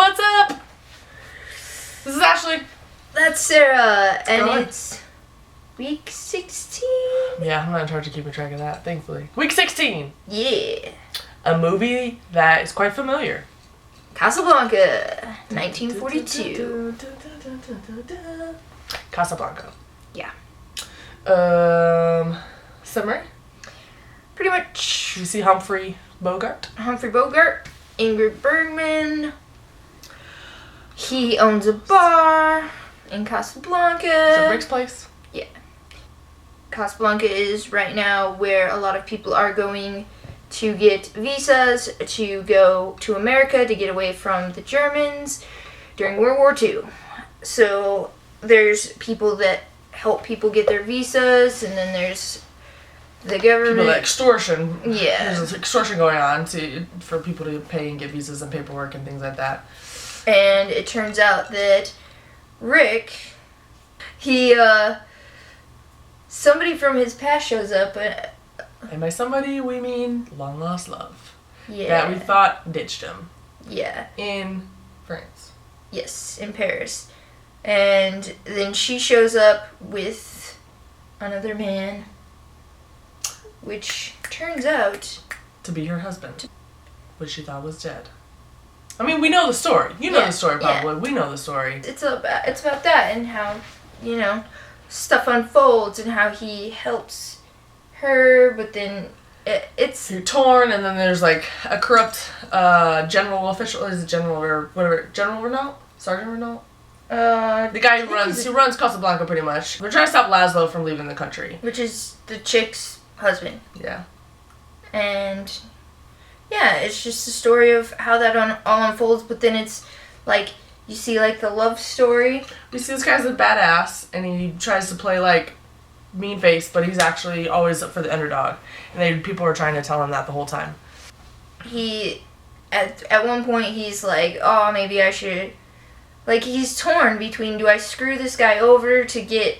What's up? This is Ashley. That's Sarah, and it's week 16. Yeah, I'm not in charge of keeping track of that, thankfully. Week 16. Yeah. A movie that is quite familiar. Casablanca, 1942. Casablanca. Yeah. Summary? Pretty much. You see Humphrey Bogart? Humphrey Bogart, Ingrid Bergman. He owns a bar in Casablanca. Is it Rick's place? Yeah. Casablanca is right now where a lot of people are going to get visas to go to America to get away from the Germans during World War II. So there's people that help people get their visas, and then there's the government. People, extortion. Yeah. There's extortion going on for people to pay and get visas and paperwork and things like that. And it turns out that Rick, somebody from his past shows up. And by somebody, we mean long lost love. Yeah. That we thought ditched him. Yeah. In France. Yes, in Paris. And then she shows up with another man, which turns out to be her husband, which she thought was dead. I mean, we know the story. You know the story, probably. Yeah. We know the story. It's about that and how, stuff unfolds and how he helps her, but then you're torn, and then there's like a corrupt general official. Is it general or whatever? General Renault? Sergeant Renault? The guy who runs Casablanca pretty much. They're trying to stop Laszlo from leaving the country. Which is the chick's husband. Yeah. And yeah, it's just the story of how that all unfolds, but then it's like you see like the love story. We see this guy's a badass, and he tries to play like mean face, but he's actually always up for the underdog. And people are trying to tell him that the whole time. He, at one point, he's like, oh, maybe I should. Like, he's torn between, do I screw this guy over to get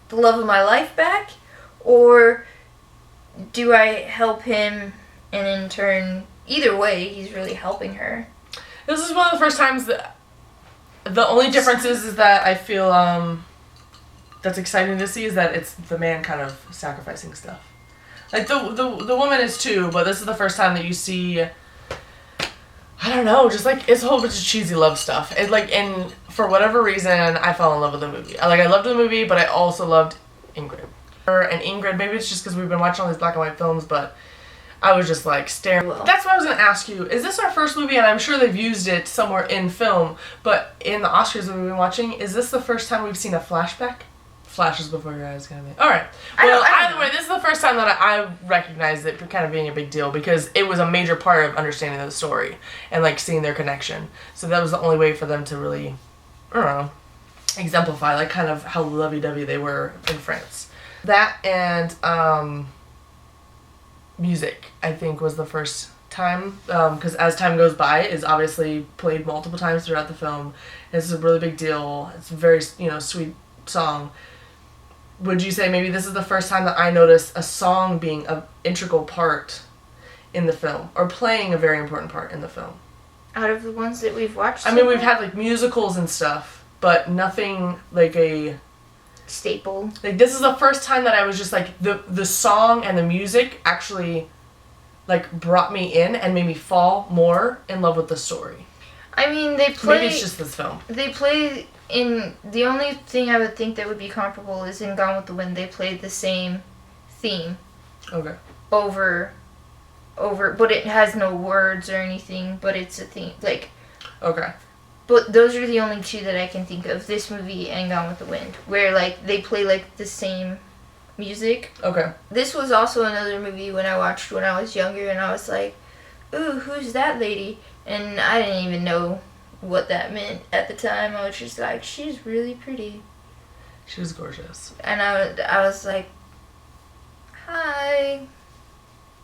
the love of my life back? Or do I help him, and in turn, either way, he's really helping her. This is one of the first times that, the only difference is that I feel, that's exciting to see is that it's the man kind of sacrificing stuff. Like, the woman is too, but this is the first time that you see, I don't know, just like it's a whole bunch of cheesy love stuff. And for whatever reason, I fell in love with the movie. I loved the movie, but I also loved Ingrid. And Ingrid, maybe it's just because we've been watching all these black and white films, but I was just like staring. That's what I was going to ask you. Is this our first movie? And I'm sure they've used it somewhere in film, but in the Oscars that we've been watching, is this the first time we've seen a flashback? Flashes before your eyes, kind of thing. All right. Well, either way, this is the first time that I recognized it kind of being a big deal because it was a major part of understanding the story and like seeing their connection. So that was the only way for them to really, I don't know, exemplify like kind of how lovey-dovey they were in France. That and music, I think, was the first time because as time goes by, it's obviously played multiple times throughout the film. It's a really big deal. It's a very sweet song. Would you say maybe this is the first time that I noticed a song being an integral part in the film, or playing a very important part in the film? Out of the ones that we've watched? I mean, we've had like musicals and stuff, but nothing like a staple. Like, this is the first time that I was just like, the song and the music actually like brought me in and made me fall more in love with the story. I mean, they play... Maybe it's just this film. They play... The only thing I would think that would be comparable is in Gone with the Wind. They played the same theme. Okay. Over, but it has no words or anything, but it's a theme, like... Okay. But those are the only two that I can think of, this movie and Gone with the Wind, where, like, they play, like, the same music. Okay. This was also another movie when I watched when I was younger, and I was like, ooh, who's that lady? And I didn't even know what that meant at the time. I was just like, she's really pretty. She was gorgeous. And I was like, hi,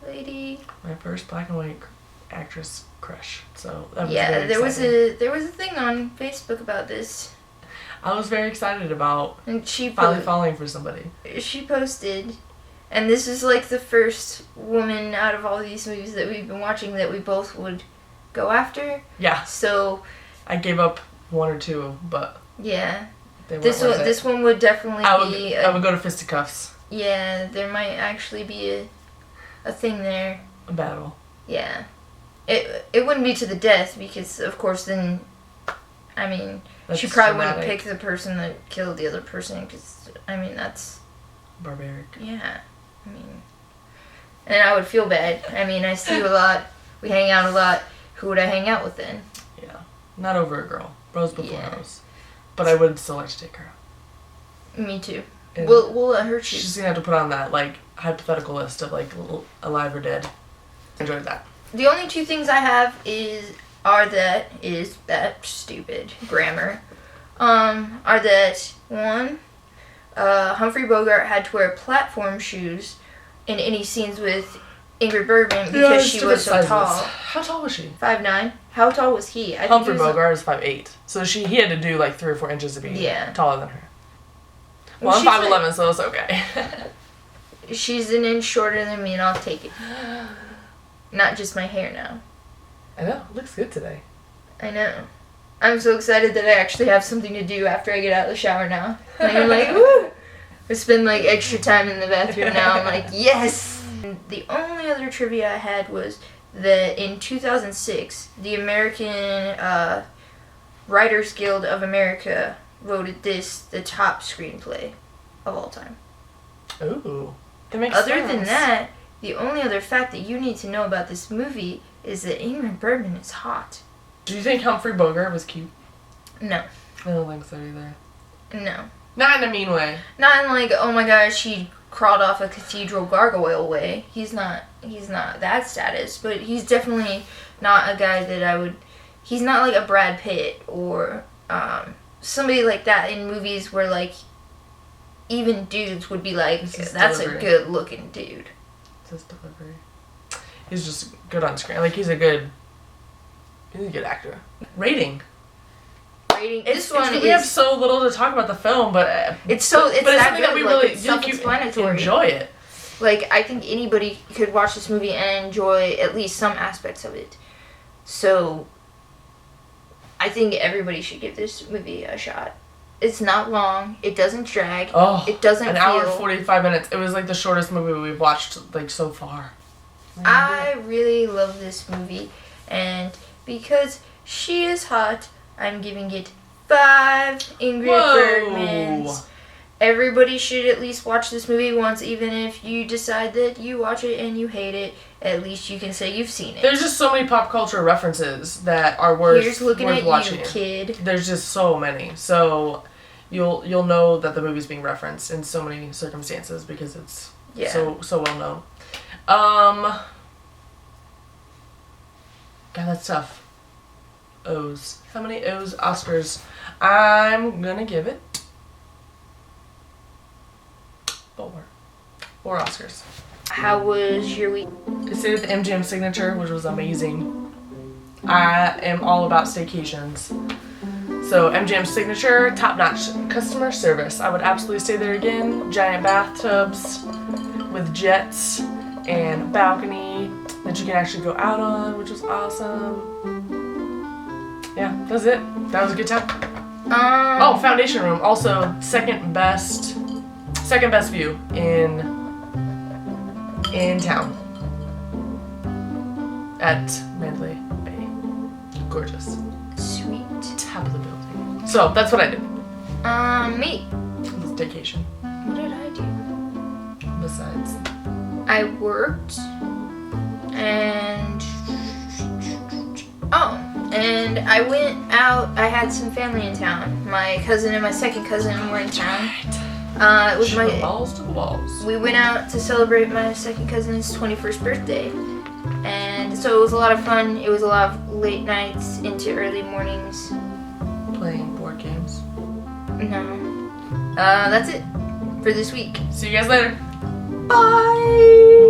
lady. My first black and white actress crush. So that was very exciting. there was a thing on Facebook about this. I was very excited about and she finally falling for somebody. She posted, and this is like the first woman out of all these movies that we've been watching that we both would go after. Yeah. So I gave up one or two, but yeah. they weren't This worth one, it. this one would definitely be. I would go to fisticuffs. Yeah, there might actually be a thing there. A battle. Yeah, it wouldn't be to the death because of course then, I mean, That's she probably dramatic. wouldn't pick the person that killed the other person because I mean that's Barbaric. yeah, I mean, and I would feel bad. I mean I see you a lot, we hang out a lot. Who would I hang out with then? Yeah, not over a girl. Bros before Yeah. hoes. But I would still like to take her out. Me too. And We'll let her choose. she's gonna have to put on that like hypothetical list of like alive or dead. Enjoyed that. The only two things I have are that stupid grammar. Are that one, Humphrey Bogart had to wear platform shoes in any scenes with Ingrid Bergman because she was so tall. How tall was she? 5'9". How tall was he? I think Humphrey he was Bogart is 5'8". So he had to do like 3 or 4 inches to be Yeah. taller than her. Well, Well, I'm she's 5'11", so it's okay. She's an inch shorter than me, and I'll take it. Not just my hair now. I know. It looks good today. I know. I'm so excited that I actually have something to do after I get out of the shower now. Like, I'm like, woo! I spend like extra time in the bathroom now. I'm like, yes! And the only other trivia I had was that in 2006, the American Writers Guild of America voted this the top screenplay of all time. Ooh. That makes Other sense. than that, the only other fact that you need to know about this movie is that Ingrid Bergman is hot. Do you think Humphrey Bogart was cute? No. I don't think so either. No. Not in a mean way. Not in like, oh my gosh, he crawled off a cathedral gargoyle way. He's not that status, but he's definitely not a guy that I would, he's not like a Brad Pitt or somebody like that in movies where like even dudes would be like, that's a good looking dude. It's his delivery. He's just good on screen. Like he's a good actor. Rating. This one we have so little to talk about the film, but it's that something that we like, really it's self-explanatory. enjoy it. Like I think anybody could watch this movie and enjoy at least some aspects of it. So I think everybody should give this movie a shot. It's not long. It doesn't drag. Oh, it doesn't hour and 45 minutes. It was like the shortest movie we've watched like so far. I really love this movie, and because she is hot, I'm giving it 5 Ingrid Bergmans. Everybody should at least watch this movie once, even if you decide that you watch it and you hate it. At least you can say you've seen it. There's just so many pop culture references that are worth watching. You, kid. There's just so many. So you'll know that the movie's being referenced in so many circumstances because it's so well known. God, that's tough. O's. How many O's? Oscars. I'm gonna give it 4. 4 Oscars. How was your week? I stayed at the MGM Signature, which was amazing. I am all about staycations. So MGM Signature, top-notch customer service. I would absolutely stay there again. Giant bathtubs with jets and balcony that you can actually go out on, which was awesome. Yeah, that's it. That was a good time. Foundation room. Also, second best view in town at Mandalay Bay. Gorgeous. Sweet. Top of the building. So that's what I did. Me. This vacation. What did I do? Besides, I worked, and and I went out. I had some family in town. My cousin and my second cousin were in town. It was my balls to the walls. We went out to celebrate my second cousin's 21st birthday, and so it was a lot of fun. It was a lot of late nights into early mornings. Playing board games. No. That's it for this week. See you guys later. Bye!